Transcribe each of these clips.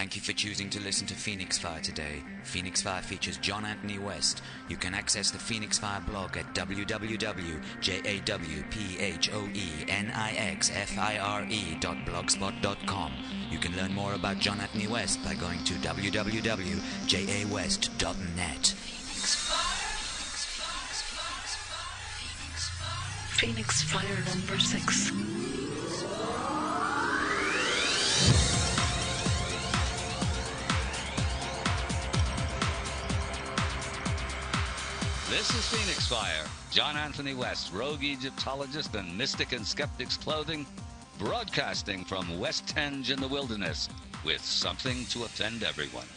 Thank you for choosing to listen to PhoenixFire today. PhoenixFire features John Anthony West. You can access the PhoenixFire blog at www.jawphoenixfire.blogspot.com. You can learn more about John Anthony West by going to www.jawest.net. PhoenixFire number 6. This is PhoenixFire. John Anthony West, rogue Egyptologist and mystic in skeptics' clothing, broadcasting from West Henge in the wilderness with something to offend everyone.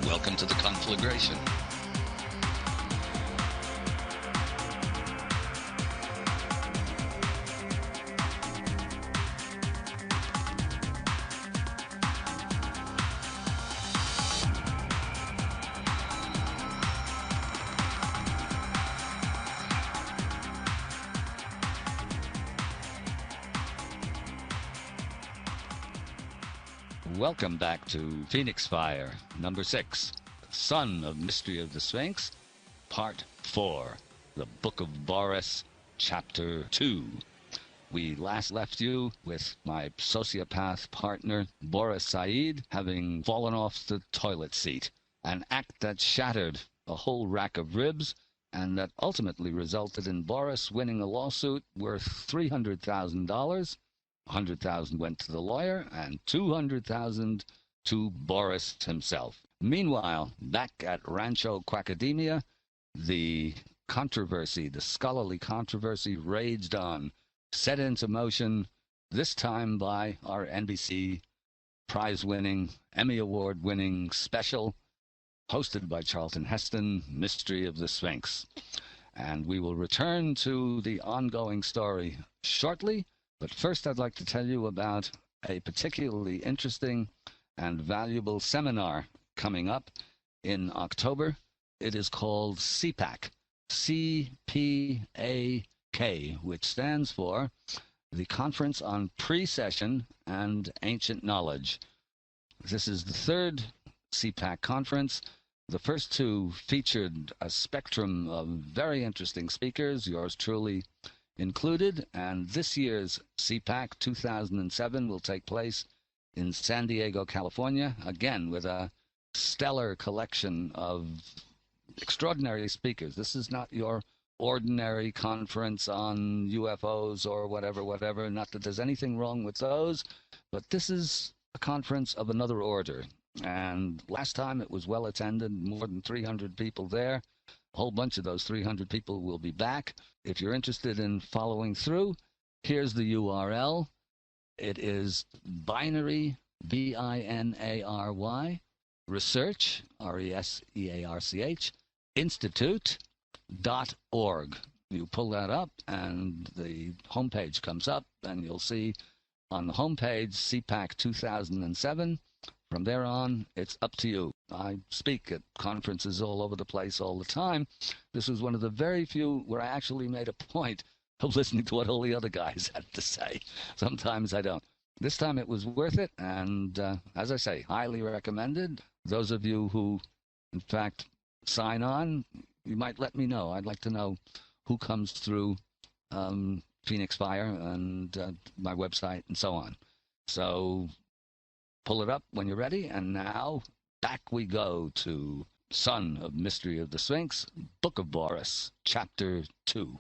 Welcome to the conflagration. Welcome back to PhoenixFire, number 6, Son of Mystery of the Sphinx, Part 4, The Book of Boris, Chapter 2. We last left you with my sociopath partner, Boris Said, having fallen off the toilet seat, an act that shattered a whole rack of ribs and that ultimately resulted in Boris winning a lawsuit worth $300,000. $100,000 went to the lawyer and $200,000 to Boris himself. Meanwhile, back at Rancho Quackademia, the controversy, the scholarly controversy raged on, set into motion, this time by our NBC prize-winning, Emmy Award-winning special, hosted by Charlton Heston, Mystery of the Sphinx. And we will return to the ongoing story shortly. But first, I'd like to tell you about a particularly interesting and valuable seminar coming up in October. It is called CPAC, C-P-A-K, which stands for the Conference on Precession and Ancient Knowledge. This is the third CPAC conference. The first two featured a spectrum of very interesting speakers, yours truly included, and this year's CPAC 2007 will take place in San Diego, California, again with a stellar collection of extraordinary speakers. This is not your ordinary conference on UFOs or whatever, not that there's anything wrong with those, but this is a conference of another order. And last time it was well attended, more than 300 people there. A whole bunch of those 300 people will be back. If you're interested in following through, here's the URL. It is binary, B-I-N-A-R-Y, research, R-E-S-E-A-R-C-H, institute.org. You pull that up, and the homepage comes up, and you'll see on the homepage CPAC 2007. From there on, it's up to you. I speak at conferences all over the place all the time. This was one of the very few where I actually made a point of listening to what all the other guys had to say. Sometimes I don't. This time it was worth it, and as I say, highly recommended. Those of you who, in fact, sign on, you might let me know. I'd like to know who comes through PhoenixFire and my website and so on. So pull it up when you're ready, and now back we go to Son of Mystery of the Sphinx, Book of Boris, Chapter 2.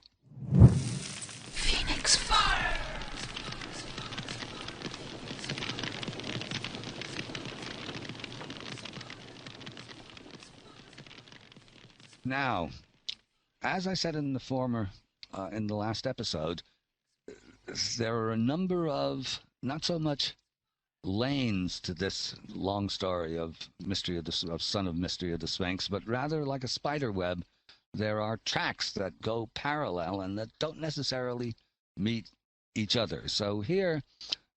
PhoenixFire. Now, as I said in the last episode, there are a number of, not so much lanes to this long story of Son of Mystery of the Sphinx, but rather like a spider web. There are tracks that go parallel and that don't necessarily meet each other. So here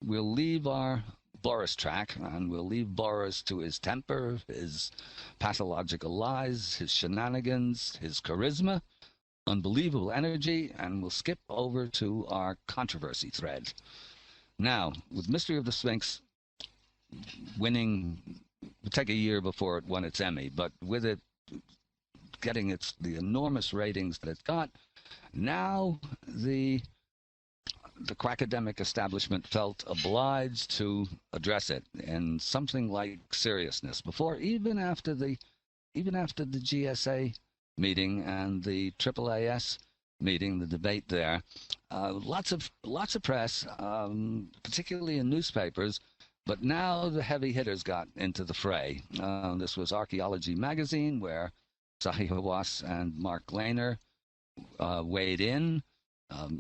we'll leave our Boris track, and we'll leave Boris to his temper, his pathological lies, his shenanigans, his charisma, unbelievable energy, and we'll skip over to our controversy thread. Now, with Mystery of the Sphinx winning, it would take a year before it won its Emmy, but with it getting the enormous ratings that it got, now the Quackademic establishment felt obliged to address it in something like seriousness. Even after the GSA meeting and the AAAS meeting, the debate there, lots of press, particularly in newspapers. But now the heavy hitters got into the fray. This was Archaeology magazine, where Zahi Hawass and Mark Lehner weighed in.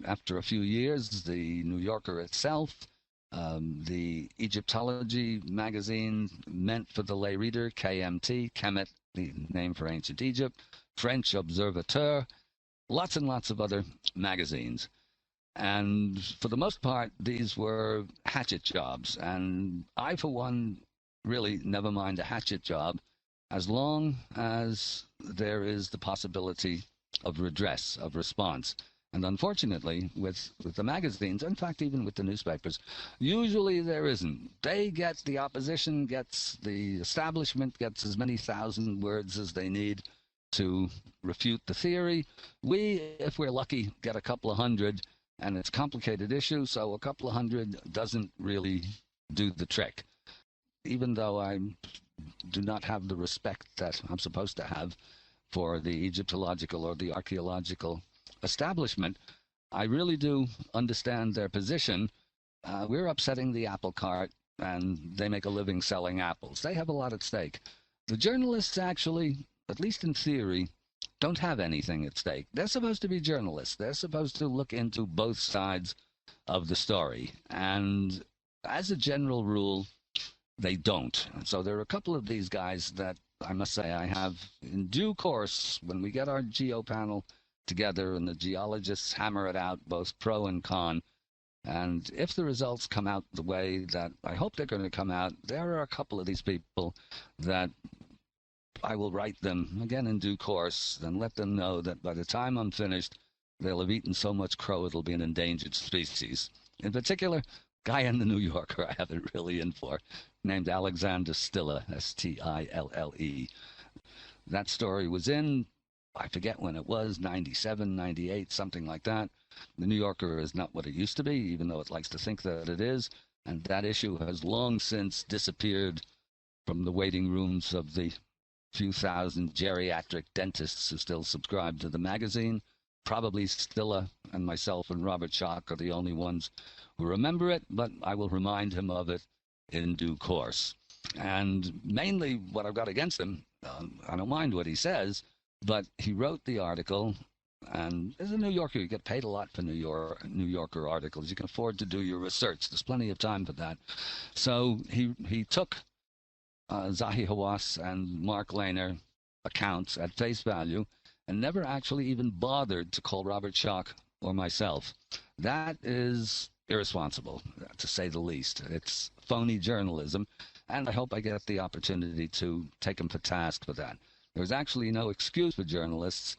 After a few years, the New Yorker itself, the Egyptology magazine meant for the lay reader, KMT, Kemet, the name for ancient Egypt, French Observateur, lots and lots of other magazines. And for the most part, these were hatchet jobs. And I, for one, really never mind a hatchet job as long as there is the possibility of redress, of response. And unfortunately, with the magazines, in fact, even with the newspapers, usually there isn't. The opposition gets, the establishment gets as many thousand words as they need to refute the theory. We, if we're lucky, get a couple of hundred, and it's a complicated issue, so a couple of hundred doesn't really do the trick. Even though I do not have the respect that I'm supposed to have for the Egyptological or the archaeological establishment, I really do understand their position. We're upsetting the apple cart, and they make a living selling apples. They have a lot at stake. The journalists actually, at least in theory, don't have anything at stake. They're supposed to be journalists. They're supposed to look into both sides of the story. And as a general rule, they don't. So there are a couple of these guys that I must say I have in due course, when we get our geo panel together and the geologists hammer it out, both pro and con, and if the results come out the way that I hope they're going to come out, there are a couple of these people that I will write them again in due course and let them know that by the time I'm finished, they'll have eaten so much crow it'll be an endangered species. In particular, guy in the New Yorker I have it really in for, named Alexander Stille, S-T-I-L-L-E. That story was in, I forget when it was, 97, 98, something like that. The New Yorker is not what it used to be, even though it likes to think that it is, and that issue has long since disappeared from the waiting rooms of the few thousand geriatric dentists who still subscribe to the magazine. Probably Stilla and myself and Robert Schock are the only ones who remember it, but I will remind him of it in due course. And mainly what I've got against him, I don't mind what he says, but he wrote the article, and as a New Yorker, you get paid a lot for New Yorker articles. You can afford to do your research. There's plenty of time for that. So he took Zahi Hawass and Mark Lehner accounts at face value and never actually even bothered to call Robert Schock or myself. That is irresponsible, to say the least. It's phony journalism, and I hope I get the opportunity to take him to task for that. There's actually no excuse for journalists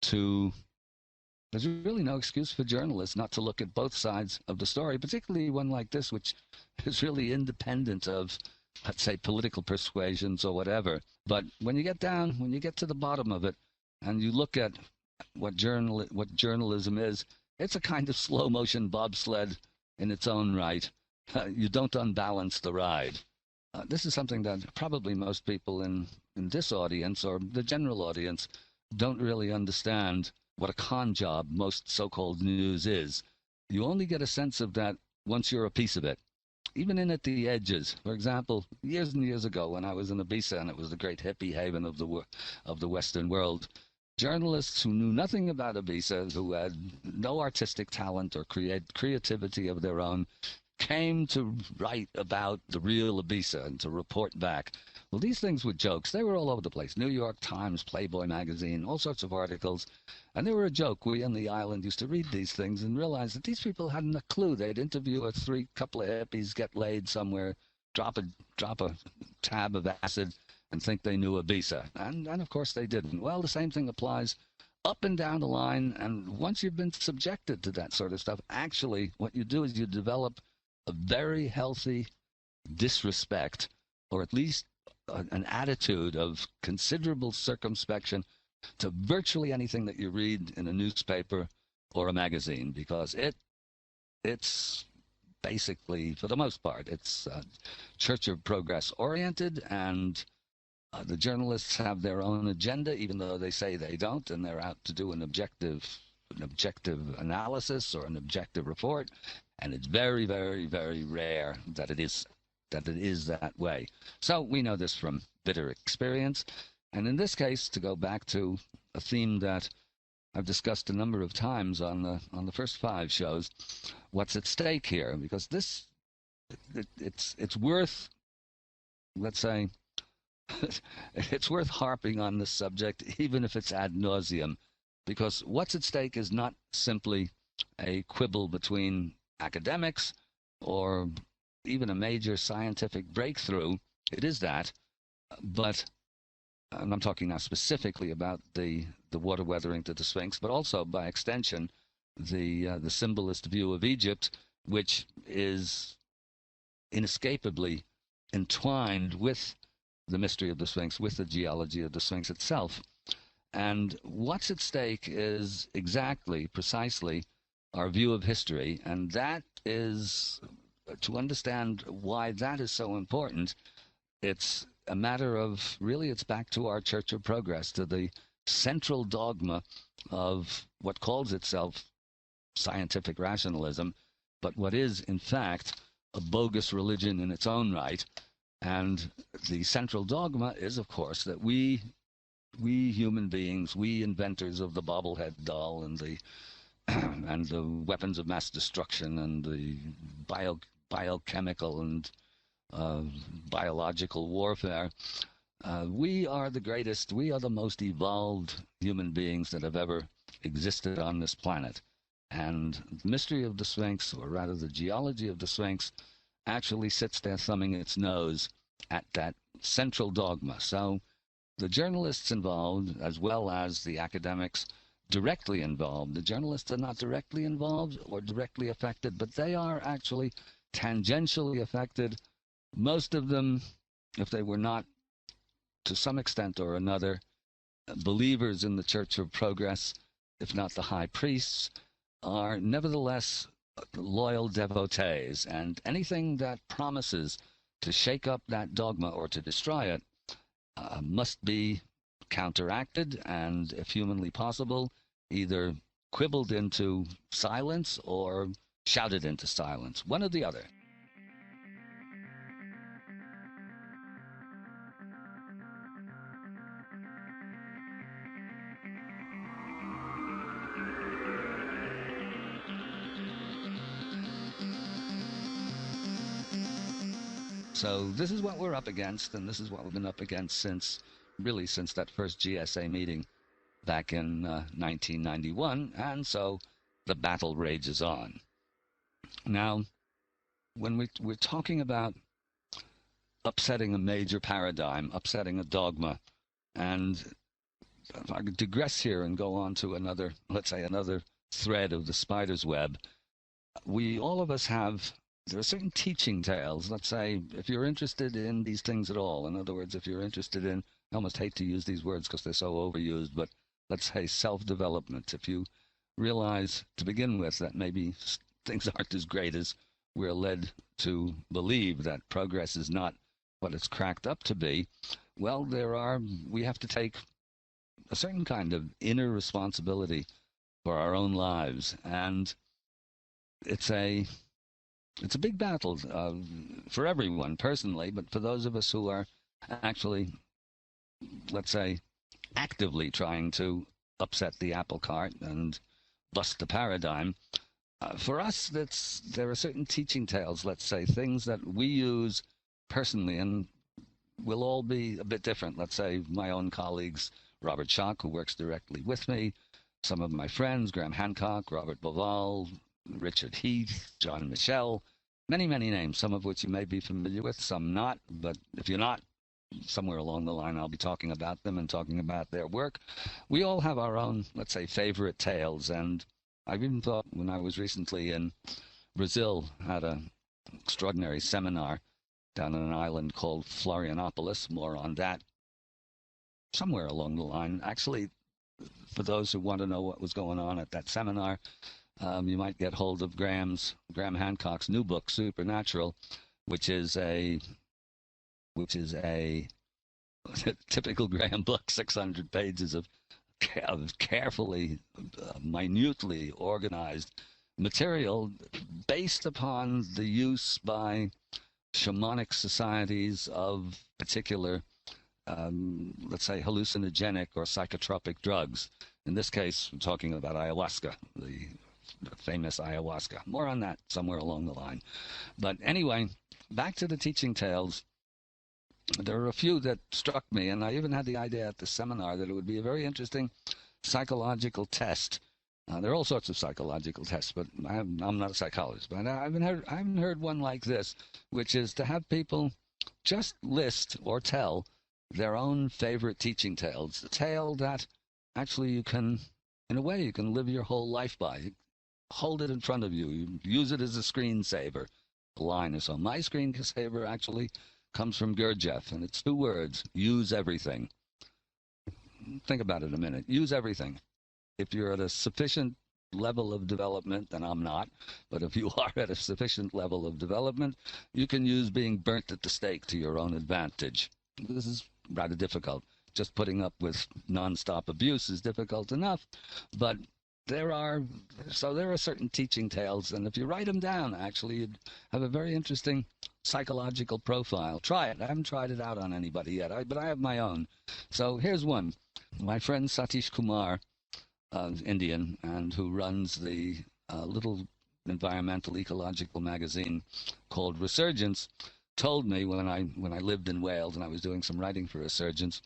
There's really no excuse for journalists not to look at both sides of the story, particularly one like this, which is really independent of, let's say, political persuasions or whatever. But when you get to the bottom of it, and you look at what journalism is, it's a kind of slow-motion bobsled in its own right. You don't unbalance the ride. This is something that probably most people in this audience, or the general audience, don't really understand what a con job most so-called news is. You only get a sense of that once you're a piece of it. Even in at the edges. For example, years and years ago when I was in Ibiza, and it was the great hippie haven of the Western world, journalists who knew nothing about Ibiza, who had no artistic talent or creativity of their own, came to write about the real Ibiza and to report back. Well, these things were jokes. They were all over the place. New York Times, Playboy magazine, all sorts of articles. And they were a joke. We on the island used to read these things and realize that these people hadn't a clue. They'd interview couple of hippies, get laid somewhere, drop a tab of acid and think they knew Ibiza. And of course they didn't. Well, the same thing applies up and down the line. And once you've been subjected to that sort of stuff, actually what you do is you develop a very healthy disrespect, or at least an attitude of considerable circumspection to virtually anything that you read in a newspaper or a magazine, because it's basically, for the most part, it's Church of Progress oriented, and the journalists have their own agenda, even though they say they don't, and they're out to do an objective analysis or an objective report, and it's very, very, very rare that it is that way. So we know this from bitter experience. And in this case, to go back to a theme that I've discussed a number of times on the first 5 shows, what's at stake here? Because it's worth, let's say, it's worth harping on this subject, even if it's ad nauseum, because what's at stake is not simply a quibble between academics or even a major scientific breakthrough. It is that, but and I'm talking now specifically about the water weathering to the Sphinx, but also by extension the symbolist view of Egypt, which is inescapably entwined with the mystery of the Sphinx, with the geology of the Sphinx itself. And what's at stake is precisely our view of history, and that is, to understand why that is so important, it's a matter of, really, it's back to our Church of Progress, to the central dogma of what calls itself scientific rationalism, but what is, in fact, a bogus religion in its own right. And the central dogma is, of course, that we human beings, we inventors of the bobblehead doll and the and the weapons of mass destruction and the biochemical and biological warfare, we are the greatest, we are the most evolved human beings that have ever existed on this planet. And the mystery of the Sphinx, or rather the geology of the Sphinx, actually sits there thumbing its nose at that central dogma. So the journalists involved, as well as the academics directly involved, the journalists are not directly involved or directly affected, but they are actually tangentially affected. Most of them, if they were not, to some extent or another, believers in the Church of Progress, if not the high priests, are nevertheless loyal devotees. And anything that promises to shake up that dogma or to destroy it must be counteracted and, if humanly possible, either quibbled into silence or shouted into silence, one or the other. So this is what we're up against, and this is what we've been up against since that first GSA meeting back in 1991, and so the battle rages on. Now, when we're talking about upsetting a major paradigm, upsetting a dogma, and if I could digress here and go on to another, let's say another thread of the spider's web, all of us have, there are certain teaching tales. Let's say, if you're interested in these things at all, in other words, if you're interested in, I almost hate to use these words because they're so overused, but let's say self-development. If you realize to begin with that maybe things aren't as great as we're led to believe, that progress is not what it's cracked up to be, well, we have to take a certain kind of inner responsibility for our own lives. And it's a big battle for everyone personally, but for those of us who are actually, let's say, actively trying to upset the apple cart and bust the paradigm, for us, there are certain teaching tales, let's say, things that we use personally, and will all be a bit different. Let's say my own colleagues, Robert Schock, who works directly with me, some of my friends, Graham Hancock, Robert Boval, Richard Heath, John Michel, Many, many names, some of which you may be familiar with, some not. But if you're not, somewhere along the line I'll be talking about them and talking about their work. We all have our own, let's say, favorite tales. And I've even thought when I was recently in Brazil, had an extraordinary seminar down on an island called Florianopolis. More on that somewhere along the line. Actually, for those who want to know what was going on at that seminar, you might get hold of Graham Hancock's new book, Supernatural, which is a typical Graham book, 600 pages of carefully, minutely organized material based upon the use by shamanic societies of particular, let's say, hallucinogenic or psychotropic drugs. In this case, we're talking about ayahuasca, the famous ayahuasca. More on that somewhere along the line. But anyway, back to the teaching tales. There are a few that struck me, and I even had the idea at the seminar that it would be a very interesting psychological test. There are all sorts of psychological tests, but I'm not a psychologist. But I haven't heard one like this, which is to have people just list or tell their own favorite teaching tales. A tale that actually you can, in a way, you can live your whole life by. Hold it in front of you. You use it as a screensaver, a line or so. My screensaver actually comes from Gurdjieff, and it's 2 words: use everything. Think about it a minute. Use everything. If you're at a sufficient level of development, and I'm not, but if you are at a sufficient level of development, you can use being burnt at the stake to your own advantage. This is rather difficult. Just putting up with nonstop abuse is difficult enough, but there are certain teaching tales, and if you write them down, actually, you'd have a very interesting psychological profile. Try it. I haven't tried it out on anybody yet, but I have my own. So here's one. My friend Satish Kumar, Indian, and who runs the little environmental ecological magazine called Resurgence, told me when I lived in Wales and I was doing some writing for Resurgence,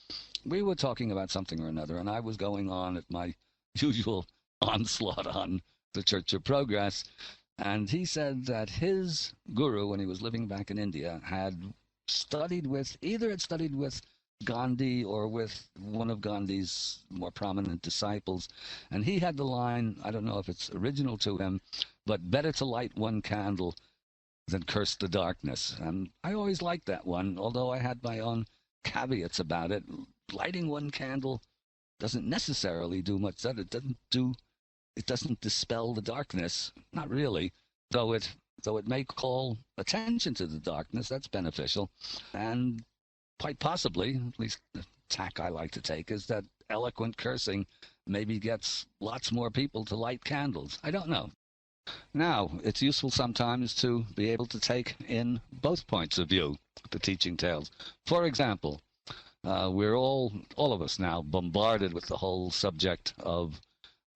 we were talking about something or another, and I was going on at my usual onslaught on the Church of Progress, and he said that his guru, when he was living back in India, had studied with Gandhi or with one of Gandhi's more prominent disciples, and he had the line, I don't know if it's original to him, but better to light one candle than curse the darkness. And I always liked that one, although I had my own caveats about it. Lighting one candle doesn't necessarily do much. It doesn't dispel the darkness, not really, though it may call attention to the darkness. That's beneficial. And quite possibly, at least the tack I like to take, is that eloquent cursing maybe gets lots more people to light candles. I don't know. Now, it's useful sometimes to be able to take in both points of view, the teaching tales. For example, we're all of us now bombarded with the whole subject of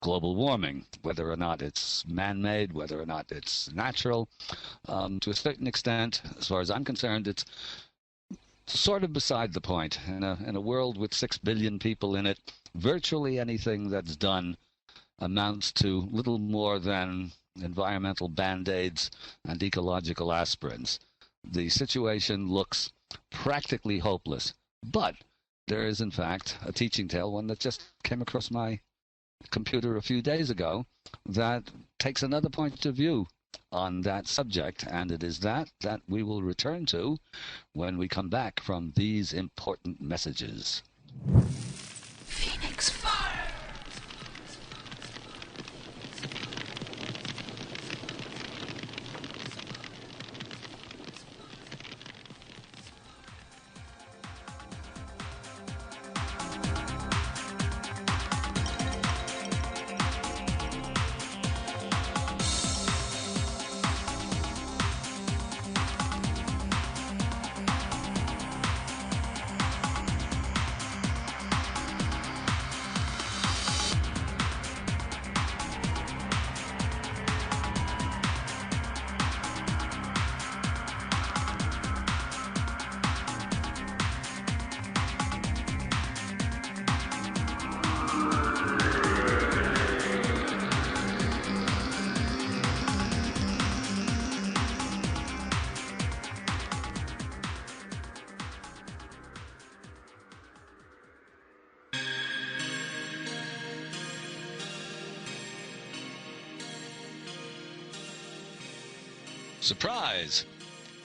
global warming, whether or not it's man-made, whether or not it's natural. To a certain extent, as far as I'm concerned, it's sort of beside the point. In a world with 6 billion people in it, virtually anything that's done amounts to little more than environmental band-aids and ecological aspirins. The situation looks practically hopeless, but there is, in fact, a teaching tale, one that just came across my computer a few days ago, that takes another point of view on that subject, and it is that we will return to when we come back from these important messages. Phoenix Fire. Surprise!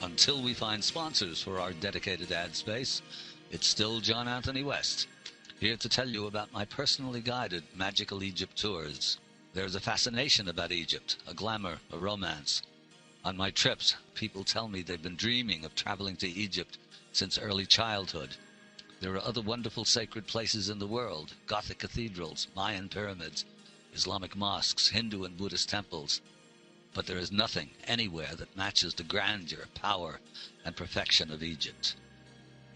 Until we find sponsors for our dedicated ad space, it's still John Anthony West, here to tell you about my personally guided magical Egypt tours. There's a fascination about Egypt, a glamour, a romance. On my trips, people tell me they've been dreaming of traveling to Egypt since early childhood. There are other wonderful sacred places in the world, Gothic cathedrals, Mayan pyramids, Islamic mosques, Hindu and Buddhist temples. But there is nothing anywhere that matches the grandeur, power, and perfection of Egypt.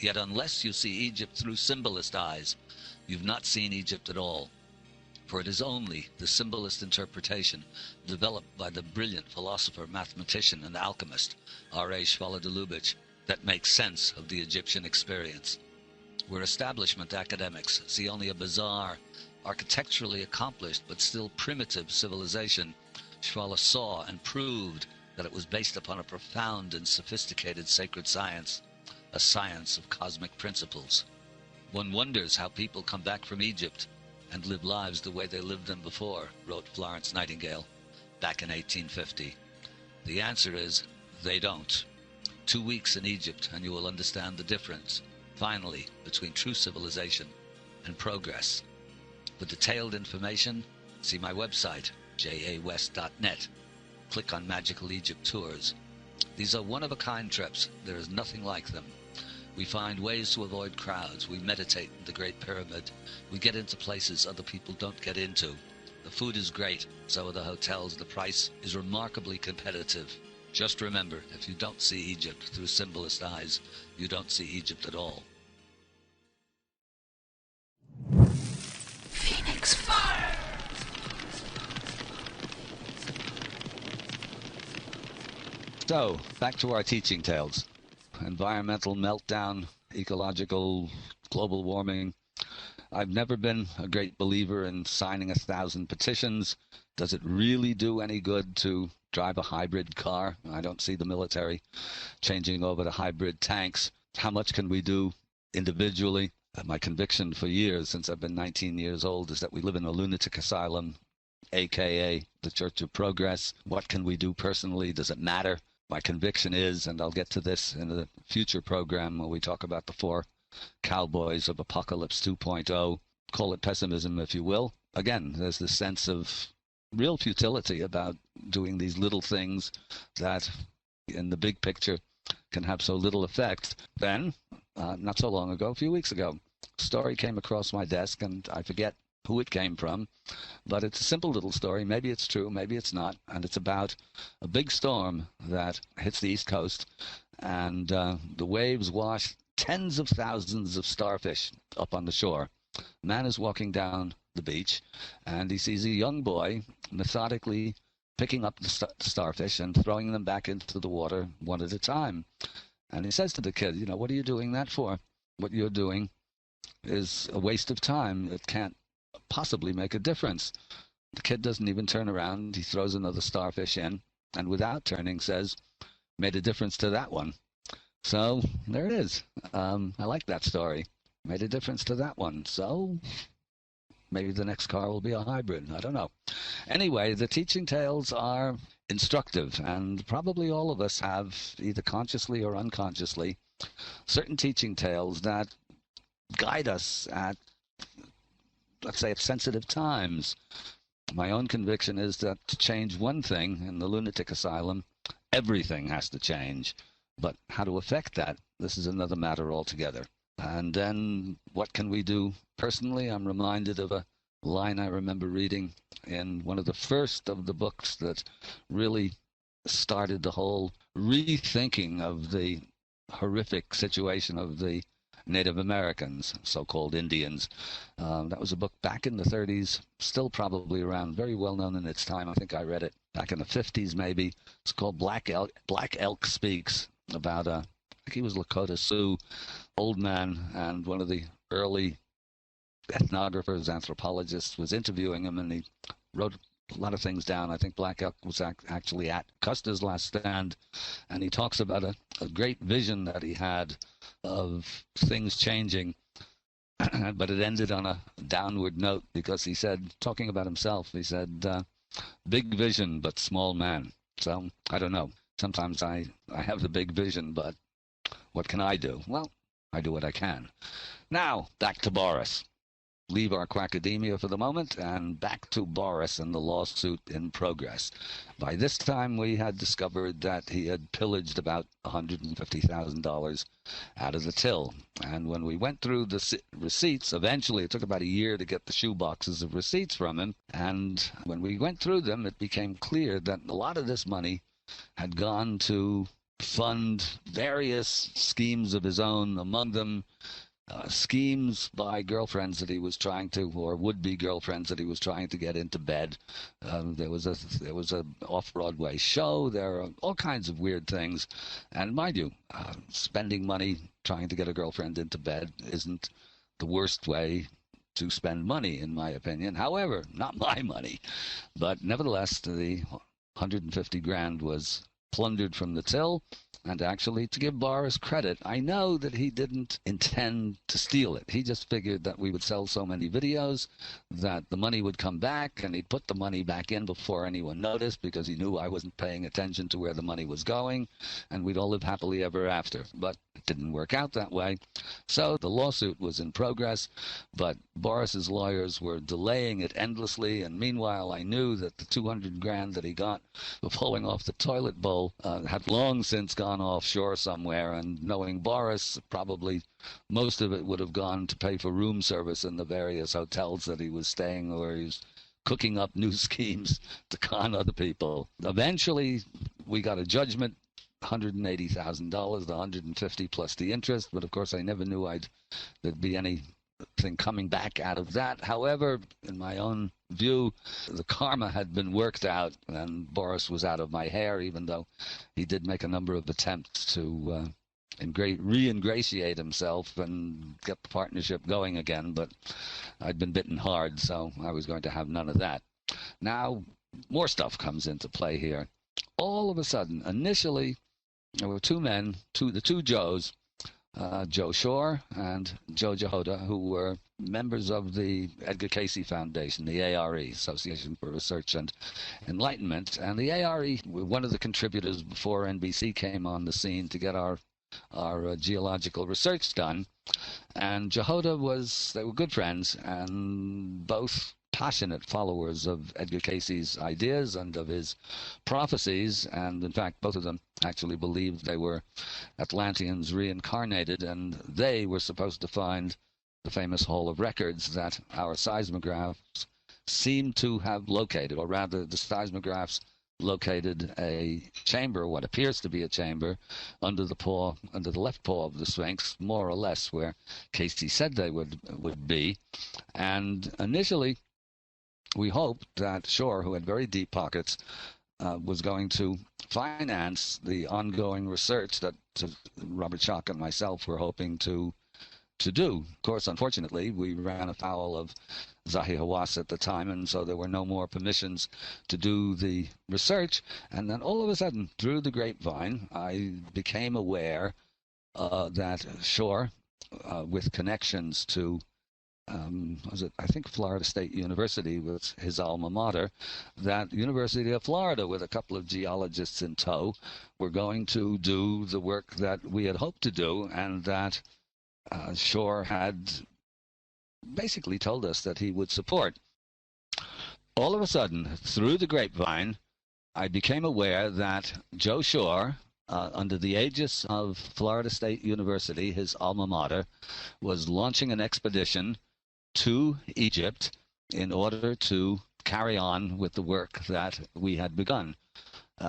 Yet unless you see Egypt through symbolist eyes, you've not seen Egypt at all. For it is only the symbolist interpretation developed by the brilliant philosopher, mathematician, and alchemist R.A. Shvalad that makes sense of the Egyptian experience. Where establishment academics see only a bizarre, architecturally accomplished but still primitive civilization, Shvala saw and proved that it was based upon a profound and sophisticated sacred science, a science of cosmic principles. One wonders how people come back from Egypt and live lives the way they lived them before, wrote Florence Nightingale back in 1850. The answer is, they don't. 2 weeks in Egypt and you will understand the difference, finally, between true civilization and progress. For detailed information, see my website, jawest.net. Click on Magical Egypt Tours. These are one-of-a-kind trips. There is nothing like them. We find ways to avoid crowds. We meditate in the Great Pyramid. We get into places other people don't get into. The food is great, so are the hotels. The price is remarkably competitive. Just remember, if you don't see Egypt through symbolist eyes, you don't see Egypt at all. PhoenixFire. So, back to our teaching tales. Environmental meltdown, ecological, global warming. I've never been a great believer in signing 1,000 petitions. Does it really do any good to drive a hybrid car? I don't see the military changing over to hybrid tanks. How much can we do individually? My conviction for years, since I've been 19 years old, is that we live in a lunatic asylum, aka the Church of Progress. What can we do personally? Does it matter? My conviction is, and I'll get to this in a future program where we talk about the 4 cowboys of Apocalypse 2.0, call it pessimism if you will. Again, there's this sense of real futility about doing these little things that in the big picture can have so little effect. Then, not so long ago, a few weeks ago, a story came across my desk, and I forget who it came from, but it's a simple little story. Maybe it's true, maybe it's not, and it's about a big storm that hits the East Coast, and the waves wash tens of thousands of starfish up on the shore. A man is walking down the beach, and he sees a young boy methodically picking up the starfish and throwing them back into the water one at a time. And he says to the kid, what are you doing that for? What you're doing is a waste of time. It can't possibly make a difference. The kid doesn't even turn around. He throws another starfish in, and without turning says, made a difference to that one. So there it is. I like that story. Made a difference to that one. So maybe the next car will be a hybrid. I don't know. Anyway, the teaching tales are instructive, and probably all of us have, either consciously or unconsciously, certain teaching tales that guide us at, let's say, at sensitive times. My own conviction is that to change one thing in the lunatic asylum, everything has to change. But how to affect that, this is another matter altogether. And then what can we do personally? I'm reminded of a line I remember reading in one of the first of the books that really started the whole rethinking of the horrific situation of the Native Americans, so-called Indians. That was a book back in the 30s, still probably around, very well known in its time. I think I read it back in the 50s maybe. It's called Black Elk Speaks, about I think he was Lakota Sioux, old man, and one of the early ethnographers, anthropologists, was interviewing him, and he wrote a lot of things down. I think Black Elk was actually at Custer's last stand, and he talks about a great vision that he had of things changing, but it ended on a downward note, because he said, talking about himself, he said, big vision but small man. So I don't know. Sometimes I have the big vision, but what can I do? Well, I do what I can. Now, back to Boris. Leave our quackademia for the moment, and back to Boris and the lawsuit in progress. By this time, we had discovered that he had pillaged about $150,000 out of the till. And when we went through the receipts, eventually it took about a year to get the shoe boxes of receipts from him. And when we went through them, it became clear that a lot of this money had gone to fund various schemes of his own, among them schemes by girlfriends that he was trying to, or would-be girlfriends that he was trying to get into bed. There was a off-Broadway show. There are all kinds of weird things. And mind you, spending money trying to get a girlfriend into bed isn't the worst way to spend money, in my opinion. However, not my money. But nevertheless, the 150 grand was plundered from the till. And actually, to give Boris credit, I know that he didn't intend to steal it. He just figured that we would sell so many videos that the money would come back, and he'd put the money back in before anyone noticed, because he knew I wasn't paying attention to where the money was going, and we'd all live happily ever after. But it didn't work out that way. So the lawsuit was in progress, but Boris's lawyers were delaying it endlessly, and meanwhile I knew that the 200 grand that he got for pulling off the toilet bowl had long since gone offshore somewhere, and knowing Boris, probably most of it would have gone to pay for room service in the various hotels that he was staying, or he was cooking up new schemes to con other people. Eventually, we got a judgment, $180,000, the 150 plus the interest, but of course I never knew there'd be anything coming back out of that. However, in my own view, the karma had been worked out, and Boris was out of my hair, even though he did make a number of attempts to re-ingratiate himself and get the partnership going again, but I'd been bitten hard, so I was going to have none of that. Now, more stuff comes into play here. All of a sudden, initially, there were two men, the two Joes, Joe Shore and Joe Jehoda, who were members of the Edgar Cayce Foundation, the ARE, Association for Research and Enlightenment. And the ARE were one of the contributors before NBC came on the scene to get our geological research done. And Jehoda they were good friends, and both passionate followers of Edgar Cayce's ideas and of his prophecies, and in fact both of them actually believed they were Atlanteans reincarnated, and they were supposed to find the famous Hall of Records that our seismographs seem to have located, or rather the seismographs located a chamber, what appears to be a chamber, under the left paw of the Sphinx, more or less where Cayce said they would be. And initially we hoped that Shore, who had very deep pockets, was going to finance the ongoing research that Robert Schock and myself were hoping to do. Of course, unfortunately, we ran afoul of Zahi Hawass at the time, and so there were no more permissions to do the research. And then all of a sudden, through the grapevine, I became aware that Shore, with connections to I think Florida State University was his alma mater, that University of Florida, with a couple of geologists in tow, were going to do the work that we had hoped to do, and that Shore had basically told us that he would support. All of a sudden, through the grapevine, I became aware that Joe Shore, under the aegis of Florida State University, his alma mater, was launching an expedition to Egypt in order to carry on with the work that we had begun.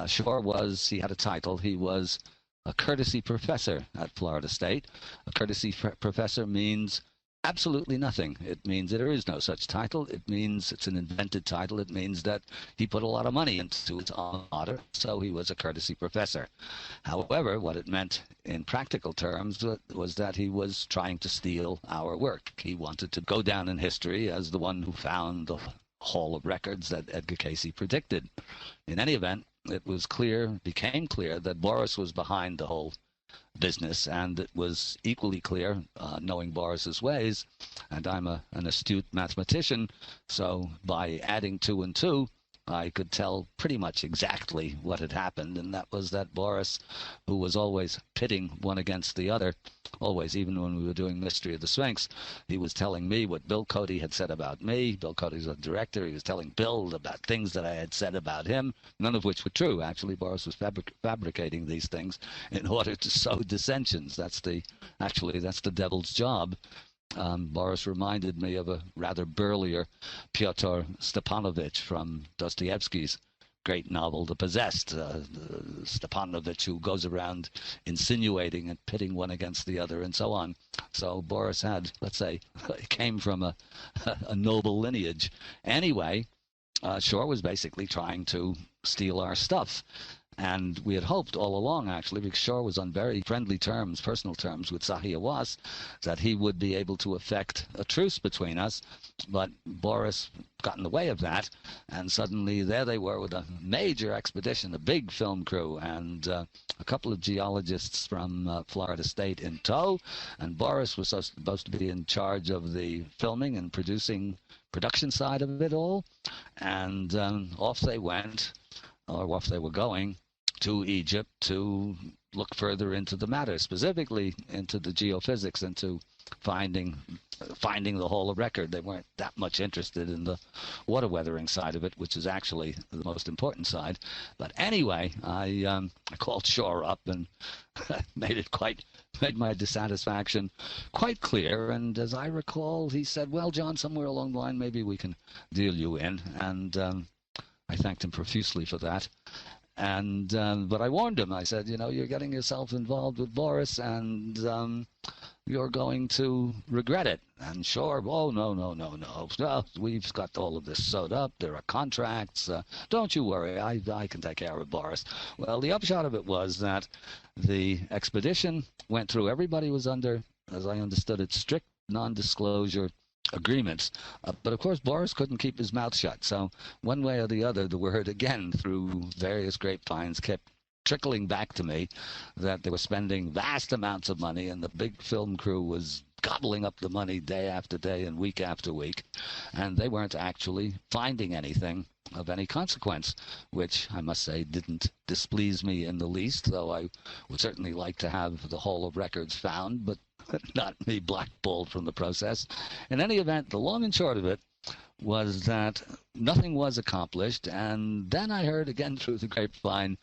Shore he had a title. He was a courtesy professor at Florida State. A courtesy professor means absolutely nothing. It means that there is no such title. It means it's an invented title. It means that he put a lot of money into his alma mater, so he was a courtesy professor. However, what it meant in practical terms was that he was trying to steal our work. He wanted to go down in history as the one who found the Hall of Records that Edgar Cayce predicted. In any event, it became clear that Boris was behind the whole business, and it was equally clear, knowing Boris's ways, and I'm an astute mathematician, so by adding 2 and 2, I could tell pretty much exactly what had happened, and that was that Boris, who was always pitting one against the other, always, even when we were doing Mystery of the Sphinx, he was telling me what Bill Cody had said about me. Bill Cody's a director. He was telling Bill about things that I had said about him, none of which were true. Actually, Boris was fabricating these things in order to sow dissensions. That's the devil's job. Boris reminded me of a rather burlier Pyotr Stepanovich from Dostoevsky's great novel, The Possessed. Stepanovich, who goes around insinuating and pitting one against the other and so on. So Boris had, let's say, came from a noble lineage. Anyway, Shore was basically trying to steal our stuff. And we had hoped all along, actually, because Shore was on very friendly terms, personal terms with Zahi Hawass, that he would be able to effect a truce between us. But Boris got in the way of that, and suddenly there they were with a major expedition, a big film crew, and a couple of geologists from Florida State in tow. And Boris was supposed to be in charge of the filming and production side of it all. And off they went, or off they were going, to Egypt to look further into the matter, specifically into the geophysics, into finding the Hall of Record. They weren't that much interested in the water weathering side of it, which is actually the most important side. But anyway, I called Shore up and made my dissatisfaction quite clear. And as I recall, he said, "Well, John, somewhere along the line, maybe we can deal you in." And I thanked him profusely for that. And but I warned him. I said, you're getting yourself involved with Boris, and you're going to regret it. And Shore, oh, no, we've got all of this sewed up. There are contracts. Don't you worry. I can take care of Boris. Well, the upshot of it was that the expedition went through. Everybody was under, as I understood it, strict non-disclosure agreements, but of course Boris couldn't keep his mouth shut. So one way or the other, the word again through various grapevines kept trickling back to me that they were spending vast amounts of money, and the big film crew was gobbling up the money day after day and week after week, and they weren't actually finding anything of any consequence, which I must say didn't displease me in the least, though I would certainly like to have the Hall of Records found, but not me blackballed from the process. In any event, the long and short of it was that nothing was accomplished, and then I heard again through the grapevine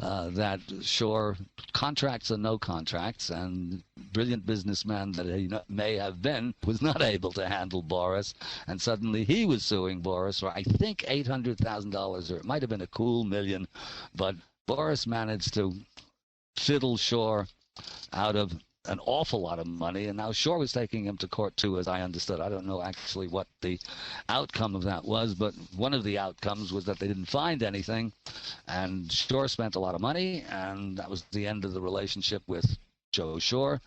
that Shore, contracts or no contracts, and brilliant businessman that he may have been, was not able to handle Boris, and suddenly he was suing Boris for, I think, $800,000, or it might have been a cool $1 million, but Boris managed to fiddle Shore out of an awful lot of money, and now Shore was taking him to court too, as I understood. I don't know actually what the outcome of that was, but one of the outcomes was that they didn't find anything, and Shore spent a lot of money, and that was the end of the relationship with Joe Shore.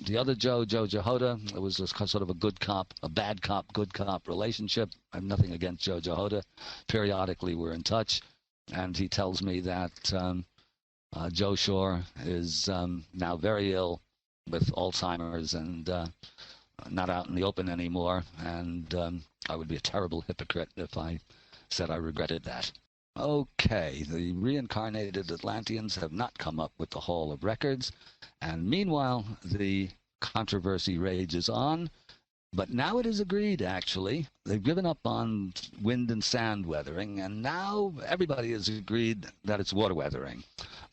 The other Joe Jehoda, it was sort of a good cop, a bad cop, good cop relationship. I have nothing against Joe Jehoda. Periodically we're in touch, and he tells me that Joe Shore is now very ill with Alzheimer's and not out in the open anymore, and I would be a terrible hypocrite if I said I regretted that. Okay, the reincarnated Atlanteans have not come up with the Hall of Records, and meanwhile the controversy rages on, but now it is agreed, actually. They've given up on wind and sand weathering, and now everybody has agreed that it's water weathering.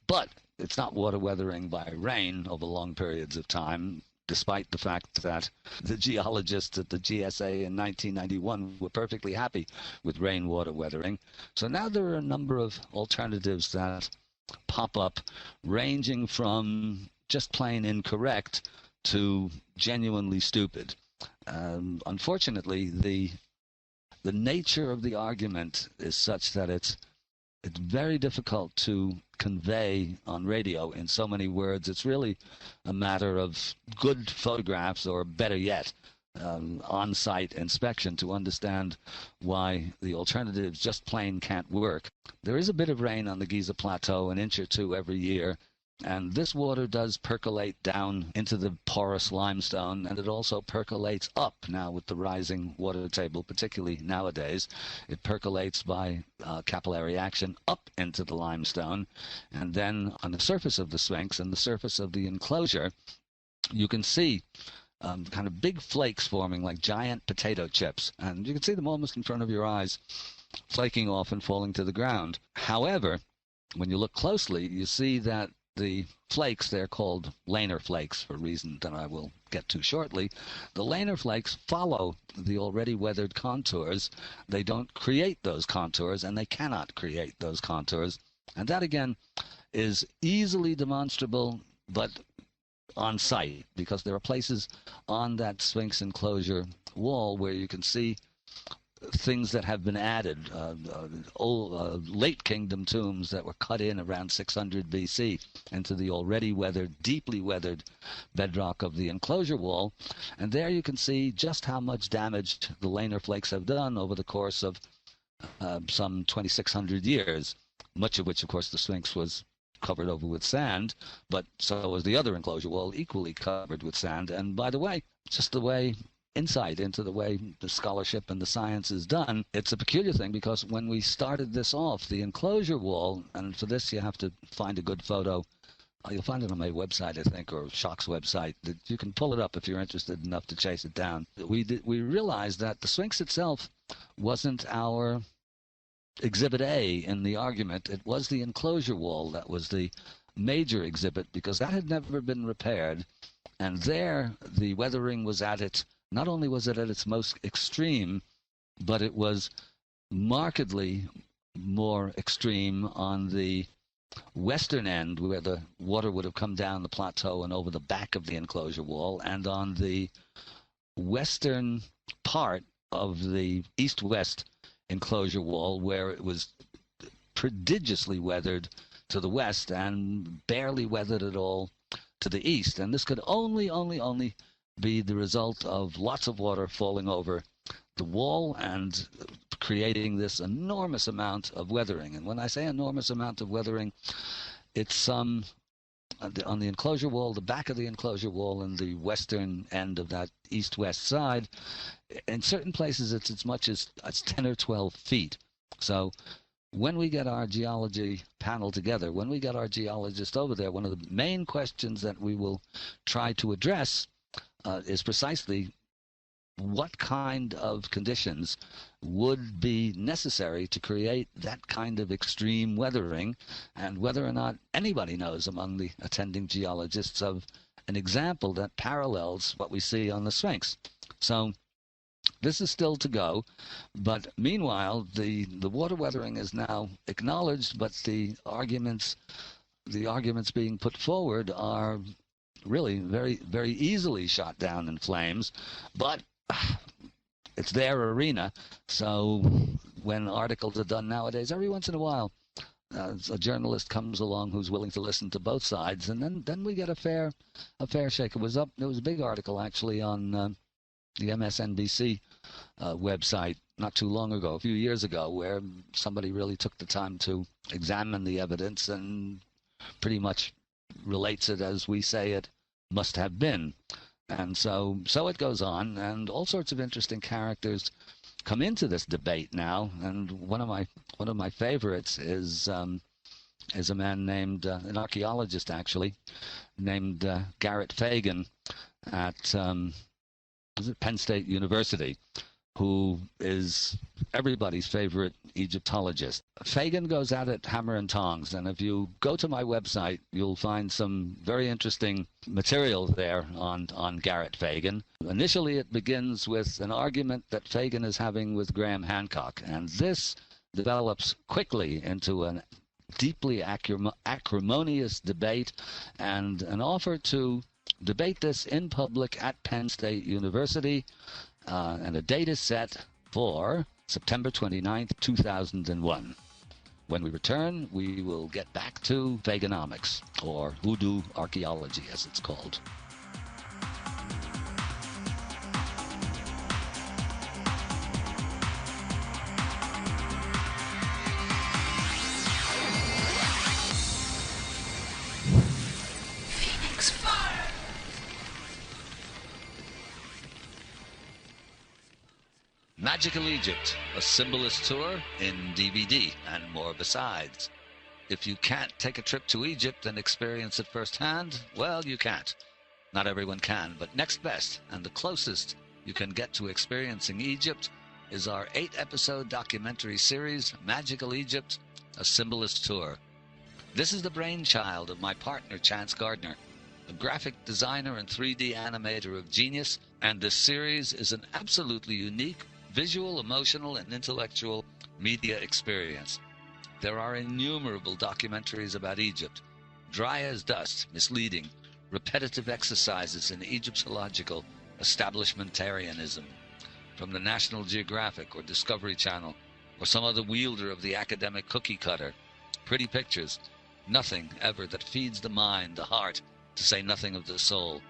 But it's not water weathering by rain over long periods of time, despite the fact that the geologists at the GSA in 1991 were perfectly happy with rainwater weathering. So now there are a number of alternatives that pop up, ranging from just plain incorrect to genuinely stupid. Unfortunately, the nature of the argument is such that it's very difficult to convey on radio in so many words. It's really a matter of good photographs, or better yet, on-site inspection to understand why the alternatives just plain can't work. There is a bit of rain on the Giza Plateau, an inch or two every year, And this water does percolate down into the porous limestone, and it also percolates up now with the rising water table, particularly nowadays. It percolates by capillary action up into the limestone, and then on the surface of the Sphinx and the surface of the enclosure, you can see kind of big flakes forming like giant potato chips, and you can see them almost in front of your eyes, flaking off and falling to the ground. However, when you look closely, you see that the flakes, they're called Lehner flakes for a reason that I will get to shortly. The Lehner flakes follow the already weathered contours. They don't create those contours, and they cannot create those contours. And that, again, is easily demonstrable, but on site, because there are places on that Sphinx enclosure wall where you can see things that have been added, old late kingdom tombs that were cut in around 600 BC into the already weathered, deeply weathered bedrock of the enclosure wall. And there you can see just how much damage the Lehner flakes have done over the course of some 2,600 years, much of which, of course, the Sphinx was covered over with sand, but so was the other enclosure wall, equally covered with sand. And by the way, just the way insight into the way the scholarship and the science is done, it's a peculiar thing, because when we started this off, the enclosure wall, and for this you have to find a good photo. You'll find it on my website, I think, or Shock's website. You can pull it up if you're interested enough to chase it down. We realized that the Sphinx itself wasn't our Exhibit A in the argument. It was the enclosure wall that was the major exhibit, because that had never been repaired. And there, the weathering was at its, not only was it at its most extreme, but it was markedly more extreme on the western end, where the water would have come down the plateau and over the back of the enclosure wall, and on the western part of the east-west enclosure wall, where it was prodigiously weathered to the west and barely weathered at all to the east. And this could only be the result of lots of water falling over the wall and creating this enormous amount of weathering. And when I say enormous amount of weathering, it's on the enclosure wall, the back of the enclosure wall, and the western end of that east-west side. In certain places, it's as much as 10 or 12 feet. So when we get our geology panel together, when we get our geologists over there, one of the main questions that we will try to address is precisely what kind of conditions would be necessary to create that kind of extreme weathering, and whether or not anybody knows among the attending geologists of an example that parallels what we see on the Sphinx. So this is still to go, but meanwhile, the water weathering is now acknowledged, but the arguments being put forward are really very, very easily shot down in flames. But it's their arena, so when articles are done nowadays, every once in a while, a journalist comes along who's willing to listen to both sides, and then we get a fair shake. There was a big article actually on the MSNBC website not too long ago, a few years ago, where somebody really took the time to examine the evidence and pretty much relates it as we say it must have been. And so it goes on, and all sorts of interesting characters come into this debate now. And one of my favorites is a man named an archaeologist actually named Garrett Fagan at Penn State University, who is everybody's favorite Egyptologist. Fagan goes at it hammer and tongs, and if you go to my website, you'll find some very interesting material there on Garrett Fagan. Initially, it begins with an argument that Fagan is having with Graham Hancock, and this develops quickly into a deeply acrimonious debate and an offer to debate this in public at Penn State University, and a date is set for September 29th, 2001. When we return, we will get back to Faganomics, or hoodoo archaeology as it's called. Magical Egypt, a symbolist tour in DVD, and more besides. If you can't take a trip to Egypt and experience it firsthand, well, you can't. Not everyone can, but next best and the closest you can get to experiencing Egypt is our 8-episode documentary series, Magical Egypt, a Symbolist Tour. This is the brainchild of my partner, Chance Gardner, a graphic designer and 3D animator of genius, and this series is an absolutely unique visual, emotional, and intellectual media experience. There are innumerable documentaries about Egypt, dry as dust, misleading, repetitive exercises in Egyptological establishmentarianism, from the National Geographic or Discovery Channel, or some other wielder of the academic cookie cutter. Pretty pictures, nothing ever that feeds the mind, the heart, to say nothing of the soul.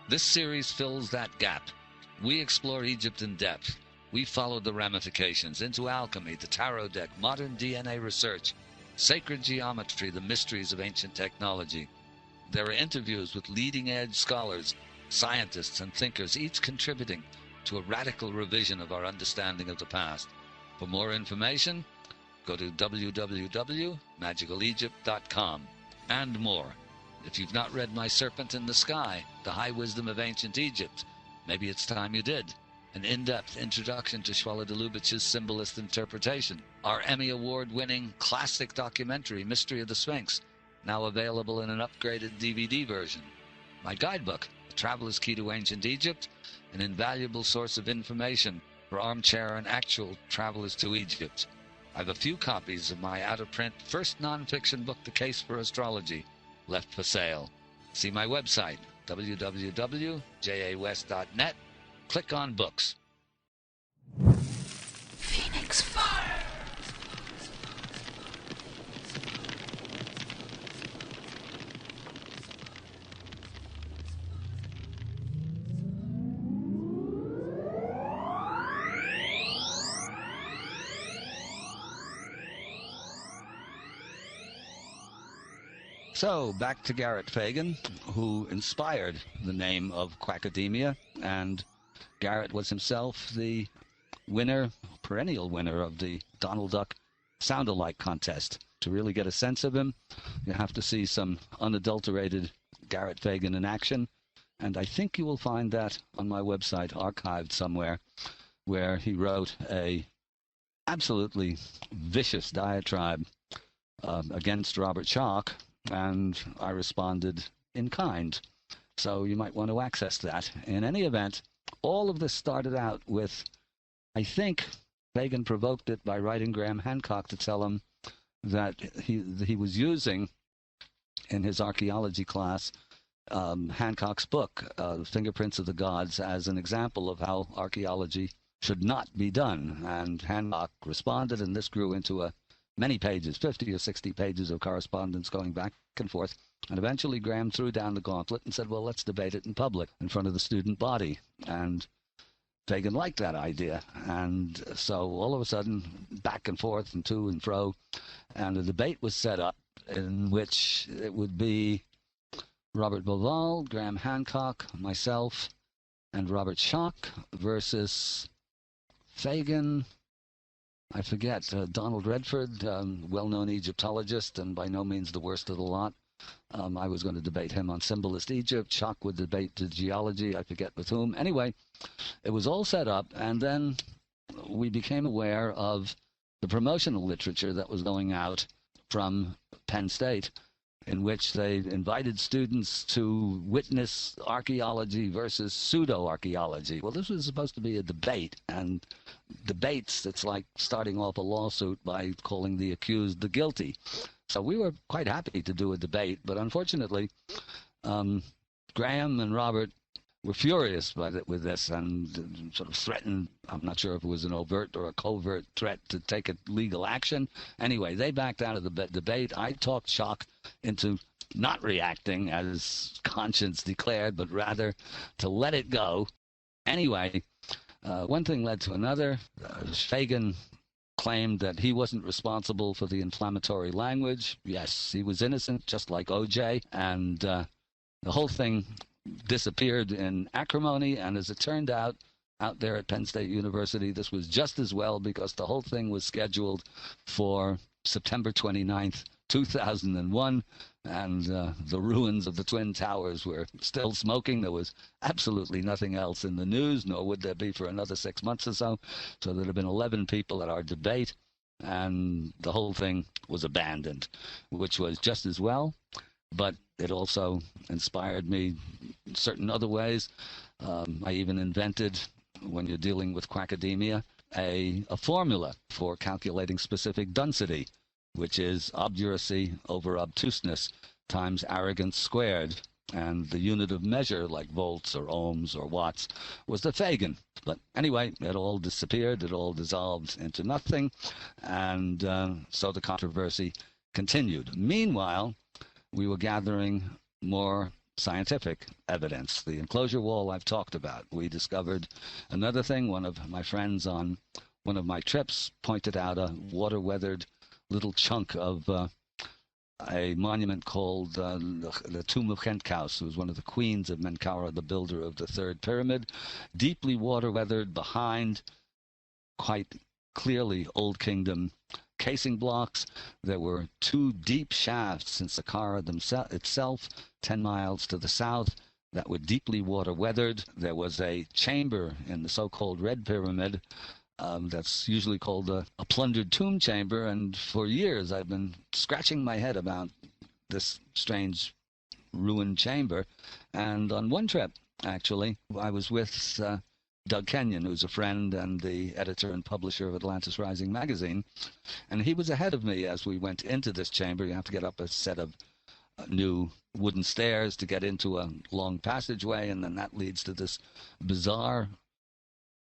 This series fills that gap. We explore Egypt in depth. We follow the ramifications into alchemy, the tarot deck, modern DNA research, sacred geometry, the mysteries of ancient technology. There are interviews with leading-edge scholars, scientists, and thinkers, each contributing to a radical revision of our understanding of the past. For more information, go to www.magicalegypt.com and more. If you've not read My Serpent in the Sky, The High Wisdom of Ancient Egypt, maybe it's time you did. An in-depth introduction to Shwala Dulubich's symbolist interpretation. Our Emmy Award-winning classic documentary, Mystery of the Sphinx, now available in an upgraded DVD version. My guidebook, A Traveler's Key to Ancient Egypt, an invaluable source of information for armchair and actual travelers to Egypt. I have a few copies of my out-of-print first non-fiction book, The Case for Astrology, left for sale. See my website, www.jawest.net. Click on Books. PhoenixFire. So, back to Garrett Fagan, who inspired the name of Quackademia, and Garrett was himself the winner, perennial winner of the Donald Duck Sound-alike contest. To really get a sense of him, you have to see some unadulterated Garrett Fagan in action, and I think you will find that on my website, archived somewhere, where he wrote a absolutely vicious diatribe against Robert Schoch, and I responded in kind. So you might want to access that. In any event, all of this started out with, I think, Fagan provoked it by writing Graham Hancock to tell him that he was using, in his archaeology class, Hancock's book, Fingerprints of the Gods, as an example of how archaeology should not be done. And Hancock responded, and this grew into many pages, 50 or 60 pages of correspondence going back and forth. And eventually Graham threw down the gauntlet and said, well, let's debate it in public in front of the student body. And Fagan liked that idea. And so all of a sudden, back and forth and to and fro, and a debate was set up in which it would be Robert Bauval, Graham Hancock, myself, and Robert Schoch versus Fagan, I forget, Donald Redford, well-known Egyptologist and by no means the worst of the lot. I was going to debate him on symbolist Egypt. Schoch would debate the geology, I forget with whom. Anyway, it was all set up, and then we became aware of the promotional literature that was going out from Penn State, in which they invited students to witness archaeology versus pseudo-archaeology. Well, this was supposed to be a debate, and debates, it's like starting off a lawsuit by calling the accused the guilty. So we were quite happy to do a debate, but unfortunately, Graham and Robert were furious with this and sort of threatened, I'm not sure if it was an overt or a covert threat, to take a legal action. Anyway, they backed out of the debate. I talked Schoch into not reacting as conscience declared, but rather to let it go. Anyway, one thing led to another. Fagan claimed that he wasn't responsible for the inflammatory language. Yes, he was innocent, just like O.J., and the whole thing disappeared in acrimony, and as it turned out, out there at Penn State University. This was just as well because the whole thing was scheduled for September 29th, 2001, and the ruins of the Twin Towers were still smoking. There was absolutely nothing else in the news, nor would there be for another 6 months or so. So there had been 11 people at our debate, and the whole thing was abandoned, which was just as well. But it also inspired me in certain other ways. I even invented, when you're dealing with quackademia, a formula for calculating specific density, which is obduracy over obtuseness times arrogance squared. And the unit of measure, like volts or ohms or watts, was the Fagin. But anyway, it all disappeared. It all dissolved into nothing. And so the controversy continued. Meanwhile, we were gathering more scientific evidence. The enclosure wall I've talked about. We discovered another thing. One of my friends on one of my trips pointed out a water-weathered little chunk of a monument called the Tomb of Khentkaus, who was one of the queens of Menkaura, the builder of the third pyramid, deeply water-weathered behind quite clearly Old Kingdom casing blocks. There were 2 deep shafts in Saqqara itself, 10 miles to the south, that were deeply water-weathered. There was a chamber in the so-called Red Pyramid that's usually called a plundered tomb chamber, and for years I've been scratching my head about this strange ruined chamber. And on one trip, actually, I was with Doug Kenyon, who's a friend and the editor and publisher of Atlantis Rising magazine, and he was ahead of me as we went into this chamber. You have to get up a set of new wooden stairs to get into a long passageway, and then that leads to this bizarre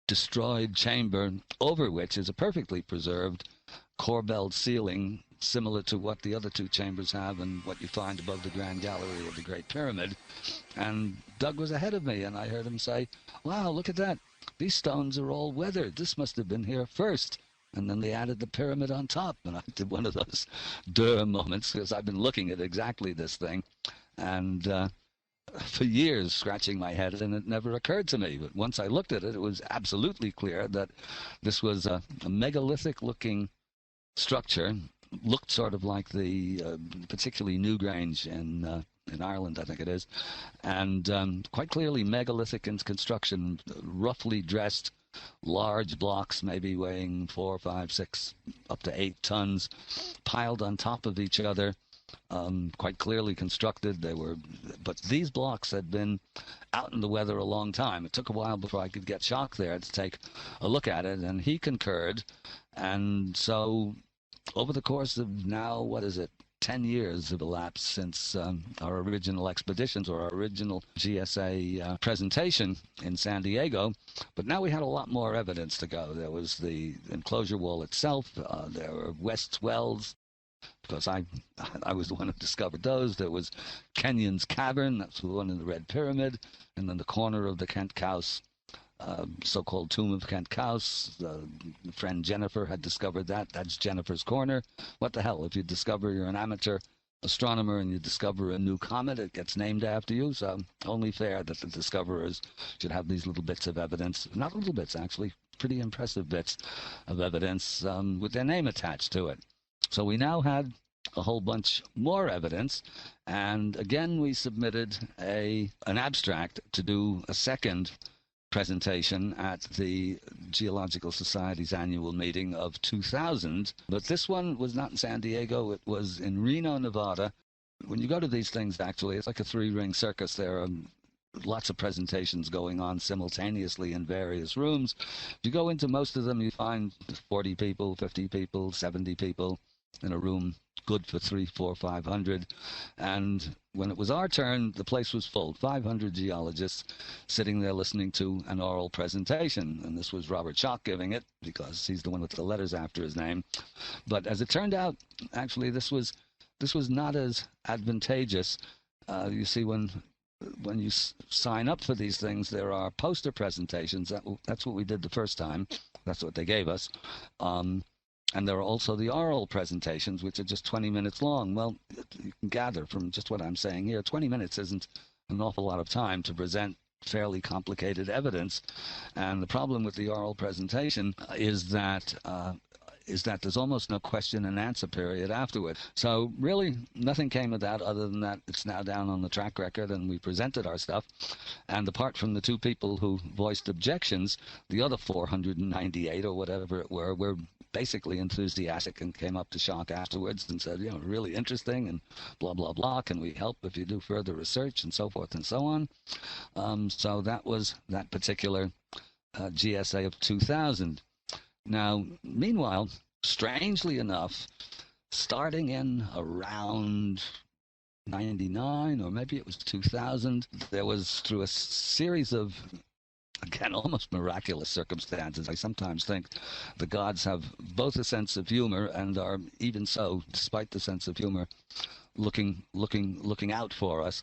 destroyed chamber, over which is a perfectly preserved corbelled ceiling, similar to what the other 2 chambers have and what you find above the Grand Gallery of the Great Pyramid. And Doug was ahead of me, and I heard him say, "Wow, look at that. These stones are all weathered. This must have been here first." And then they added the pyramid on top. And I did one of those duh moments, because I've been looking at exactly this thing. And for years scratching my head, and it never occurred to me. But once I looked at it, it was absolutely clear that this was a megalithic-looking structure. Looked sort of like the particularly Newgrange in Ireland, I think it is, and quite clearly megalithic in construction, roughly dressed, large blocks, maybe weighing 4, 5, 6, up to 8 tons, piled on top of each other. Quite clearly constructed. But these blocks had been out in the weather a long time. It took a while before I could get Shock there to take a look at it, and he concurred. And so over the course of now, 10 years have elapsed since our original expeditions, or our original GSA presentation in San Diego. But now we had a lot more evidence to go. There was the enclosure wall itself. There were west wells, because I was the one who discovered those. There was Kenyon's Cavern, that's the one in the Red Pyramid, and then the corner of the Khentkaus, so-called Tomb of Khentkaus. Friend Jennifer had discovered that. That's Jennifer's Corner. What the hell, if you discover you're an amateur astronomer and you discover a new comet, it gets named after you, so only fair that the discoverers should have these little bits of evidence. Not little bits, actually, pretty impressive bits of evidence with their name attached to it. So we now had a whole bunch more evidence, and again we submitted an abstract to do a second presentation at the Geological Society's annual meeting of 2000. But this one was not in San Diego, it was in Reno, Nevada. When you go to these things, actually, it's like a 3-ring circus. There are lots of presentations going on simultaneously in various rooms. If you go into most of them, you find 40 people, 50 people, 70 people in a room, good for 300, 400, 500. And when it was our turn, the place was full, 500 geologists sitting there listening to an oral presentation. And this was Robert Schock giving it, because he's the one with the letters after his name. But as it turned out, actually, this was not as advantageous. You see, when you sign up for these things, there are poster presentations. That's what we did the first time. That's what they gave us. And there are also the oral presentations, which are just 20 minutes long. Well, you can gather from just what I'm saying here, 20 minutes isn't an awful lot of time to present fairly complicated evidence. And the problem with the oral presentation is that there's almost no question and answer period afterward. So really nothing came of that other than that it's now down on the track record and we presented our stuff. And apart from the two people who voiced objections, the other 498 or whatever it were basically enthusiastic and came up to Shock afterwards and said, really interesting and blah, blah, blah. Can we help if you do further research and so forth and so on? So that was that particular GSA of 2000. Now, meanwhile, strangely enough, starting in around 99 or maybe it was 2000, there was, through a series of, again, almost miraculous circumstances. I sometimes think the gods have both a sense of humor and are even so, despite the sense of humor, looking out for us,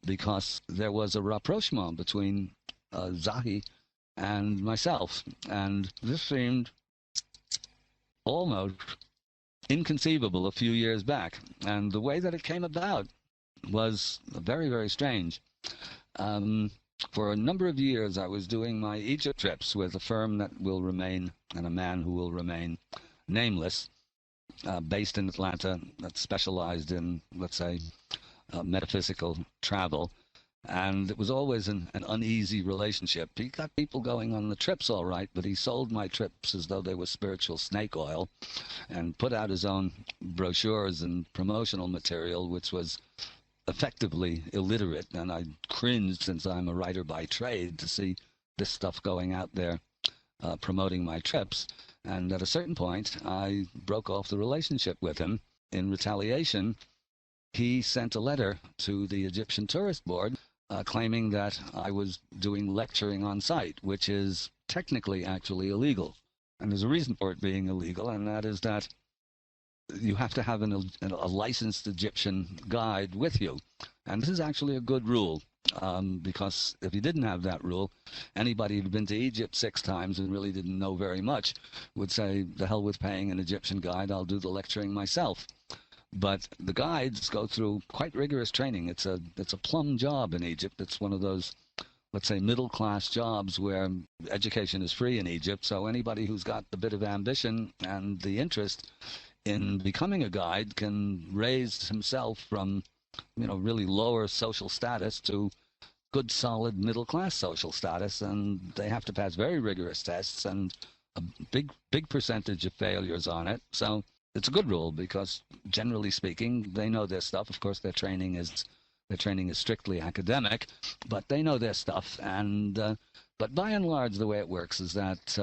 because there was a rapprochement between Zahi and myself, and this seemed almost inconceivable a few years back. And the way that it came about was very, very strange. For a number of years, I was doing my Egypt trips with a firm that will remain, and a man who will remain nameless, based in Atlanta, that specialized in, let's say, metaphysical travel. And it was always an uneasy relationship. He got people going on the trips all right, but he sold my trips as though they were spiritual snake oil and put out his own brochures and promotional material, which was effectively illiterate. And I cringed, since I'm a writer by trade, to see this stuff going out there promoting my trips. And at a certain point, I broke off the relationship with him. In retaliation, he sent a letter to the Egyptian Tourist Board claiming that I was doing lecturing on site, which is technically actually illegal. And there's a reason for it being illegal, and that is that you have to have a licensed Egyptian guide with you. And this is actually a good rule, because if you didn't have that rule, anybody who'd been to Egypt 6 times and really didn't know very much would say, the hell with paying an Egyptian guide, I'll do the lecturing myself. But the guides go through quite rigorous training. It's a plum job in Egypt. It's one of those, let's say, middle-class jobs where education is free in Egypt. So anybody who's got a bit of ambition and the interest in becoming a guide can raise himself from, really lower social status to good, solid, middle-class social status. And they have to pass very rigorous tests and a big percentage of failures on it. So it's a good rule because, generally speaking, they know their stuff. Of course, their training is strictly academic, but they know their stuff. And but by and large, the way it works is that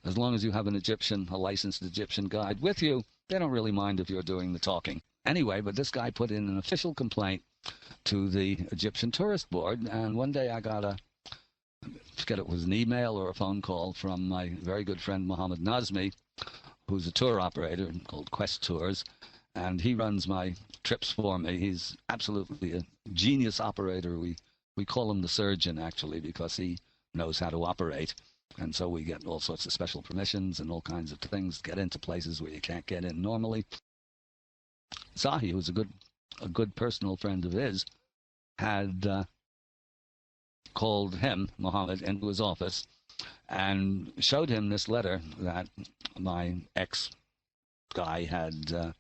as long as you have a licensed Egyptian guide with you, they don't really mind if you're doing the talking. Anyway, but this guy put in an official complaint to the Egyptian Tourist Board, and one day I got I forget it was an email or a phone call from my very good friend Mohammed Nazmi, who's a tour operator called Quest Tours, and he runs my trips for me. He's absolutely a genius operator. We call him the surgeon, actually, because he knows how to operate. And so we get all sorts of special permissions and all kinds of things, get into places where you can't get in normally. Zahi, who's a good personal friend of his, had called him, Mohammed, into his office and showed him this letter that my ex-guy had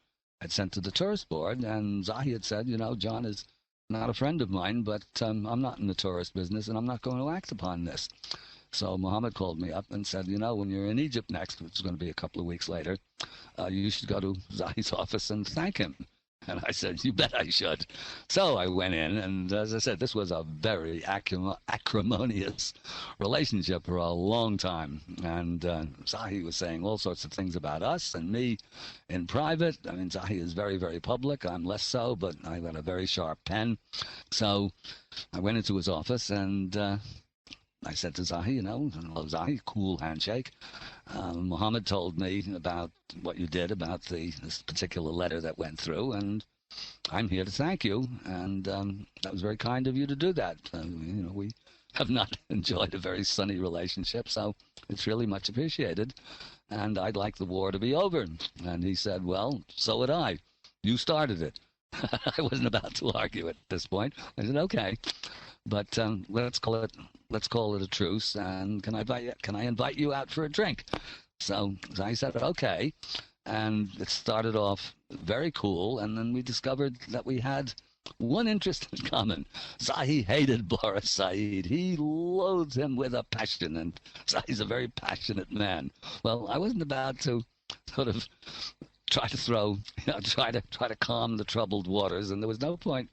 sent to the tourist board. And Zahi had said, John is not a friend of mine, but I'm not in the tourist business and I'm not going to act upon this. So Mohammed called me up and said, when you're in Egypt next, which is going to be a couple of weeks later, you should go to Zahi's office and thank him. And I said, you bet I should. So I went in, and as I said, this was a very acrimonious relationship for a long time. And Zahi was saying all sorts of things about us and me in private. I mean, Zahi is very, very public. I'm less so, but I've got a very sharp pen. So I went into his office, and I said to Zahi, hello, Zahi, cool handshake. Mohammed told me about what you did about this particular letter that went through, and I'm here to thank you. And that was very kind of you to do that. We have not enjoyed a very sunny relationship, so it's really much appreciated. And I'd like the war to be over. And he said, well, so would I. You started it. I wasn't about to argue at this point. I said, okay. but let's call it a truce. And can I invite you out for a drink? So I said, okay. And it started off very cool, and then we discovered that we had one interest in common. Zahi hated Boris Said. He loathed him with a passion, and Zahi's a very passionate man. Well, I wasn't about to sort of try to calm the troubled waters, and there was no point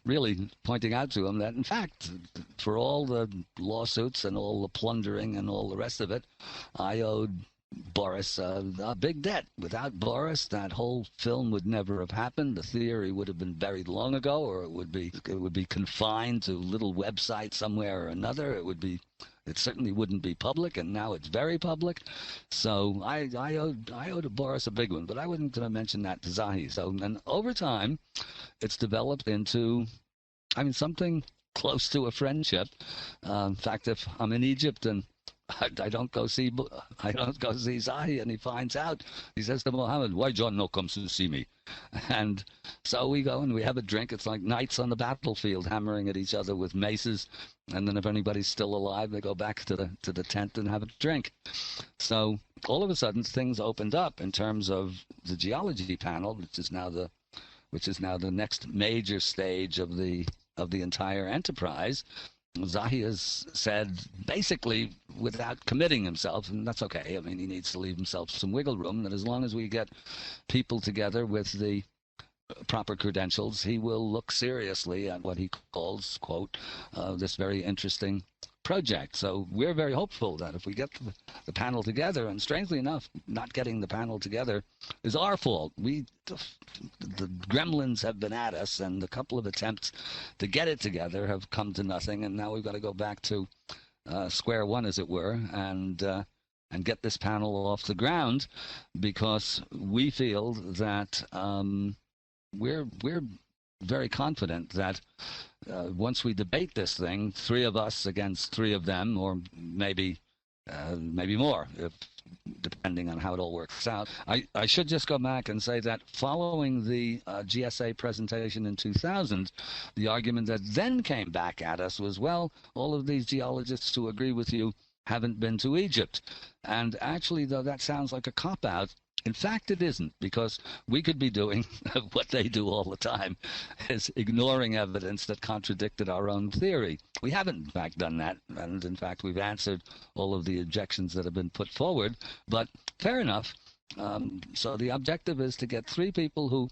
really pointing out to him that, in fact, for all the lawsuits and all the plundering and all the rest of it, I owed Boris a big debt. Without Boris, that whole film would never have happened. The theory would have been buried long ago, or it would be confined to a little website somewhere or another. It certainly wouldn't be public, and now it's very public. So I owed Boris a big one, but I wasn't going to mention that to Zahi. So, and over time, it's developed into, something close to a friendship. In fact, if I'm in Egypt and I don't go see Zahi, and he finds out, he says to Mohammed, "Why John no comes to see me?" And so we go and we have a drink. It's like knights on the battlefield hammering at each other with maces, and then if anybody's still alive, they go back to the tent and have a drink. So all of a sudden things opened up in terms of the geology panel, which is now the next major stage of the entire enterprise. Zahi has said, basically, without committing himself, and that's okay, he needs to leave himself some wiggle room, that as long as we get people together with the proper credentials, he will look seriously at what he calls, quote, this very interesting project. So we're very hopeful that if we get the panel together, and strangely enough, not getting the panel together is our fault. The gremlins have been at us, and a couple of attempts to get it together have come to nothing, and now we've got to go back to square one, as it were, and get this panel off the ground, because we feel that we're very confident that once we debate this thing, three of us against three of them, or maybe more, depending on how it all works out. I should just go back and say that following the GSA presentation in 2000, the argument that then came back at us was, well, all of these geologists who agree with you haven't been to Egypt. And actually, though that sounds like a cop-out, in fact, it isn't, because we could be doing what they do all the time, is ignoring evidence that contradicted our own theory. We haven't, in fact, done that, and in fact, we've answered all of the objections that have been put forward, but fair enough. So the objective is to get three people who,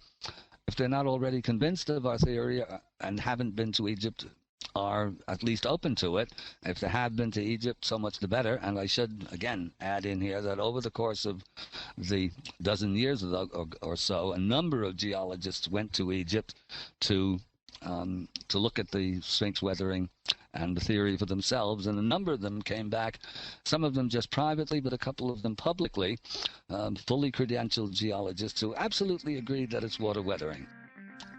if they're not already convinced of our theory and haven't been to Egypt, are at least open to it. If they have been to Egypt, so much the better. And I should, again, add in here that over the course of the dozen years or so, a number of geologists went to Egypt to look at the Sphinx weathering and the theory for themselves, and a number of them came back, some of them just privately, but a couple of them publicly, fully credentialed geologists who absolutely agreed that it's water weathering.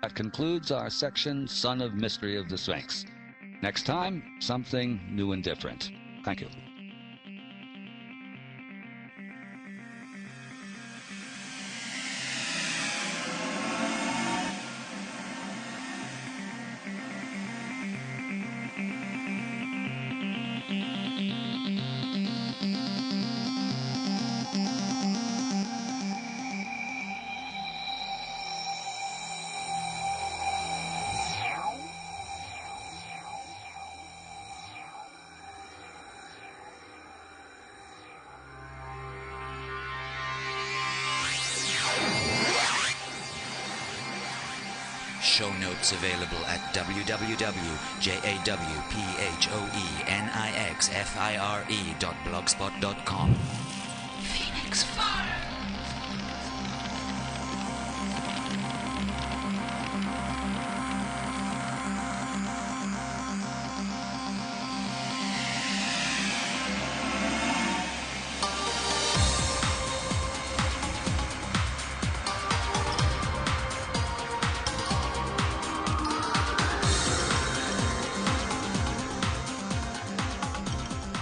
That concludes our section, Son of Mystery of the Sphinx. Next time, something new and different. Thank you. Show notes available at www.jawphonixfire.blogspot.com. Phoenix Fire.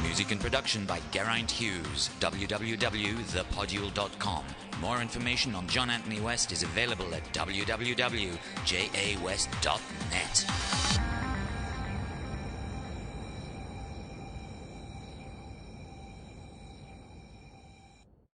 Music and production by Geraint Hughes. www.thepodule.com. More information on John Anthony West is available at www.jawest.net.